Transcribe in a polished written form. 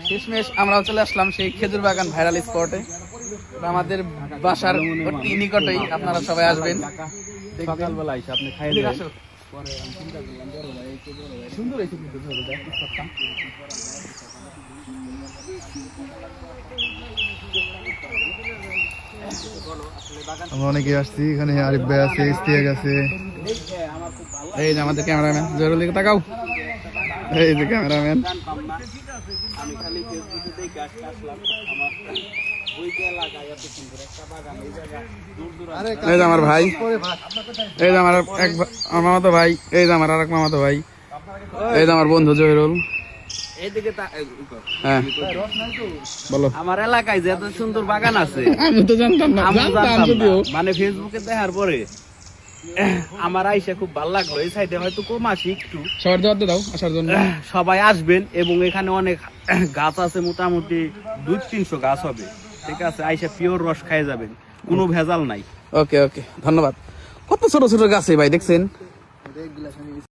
শেষমেশ আমরাও চলে আসলাম সেই খেজুর বাগান ভাইরাল স্পটে। আমাদের বাসার অতি নিকটেই, আপনারা সবাই আসবেন। সকালবেলা এসে আপনি খাই আসো। সুন্দর হয়েছে কিন্তু আমরা অনেকে আসছি এখানে। আরিফ ভাই আছে, ইস্তিয়াক আছে। এই যে আমাদের ক্যামেরাম্যান জরুরি দিকে তাকাও। এই যে ক্যামেরাম্যান। আমি খালি ফেসবুকে দেখে আসলাম। আমার ওইটা এলাকায় এত সুন্দর একটা বাগান, এই জায়গা দূর দূর। এই যে আমার ভাই, এই যে আমার এক মামাতো ভাই, এই যে আমার আরেক মামাতো ভাই, এই যে আমার বন্ধু জহিরুল। এইদিকে হ্যাঁ বলো। আমার এলাকায় যে এত সুন্দর বাগান আছে আমি তো জানতাম না, আমি জানতাম জানতাম যদিও। না। মানে ফেসবুকে দেখার পরে আমার আইসা খুব ভালো লাগলো। এই সাইডে হয়তো কম আসি একটু, সবার জবাব দাও আসার জন্য। সবাই আসবেন এবং এখানে অনেক গাছ আছে, মোটামুটি 200-300 গাছ হবে। ঠিক আছে, আইসা পিওর রস খাই যাবেন, কোনো ভেজাল নাই। ওকে ওকে, ধন্যবাদ। কত ছোট ছোট গাছ ভাই দেখছেন।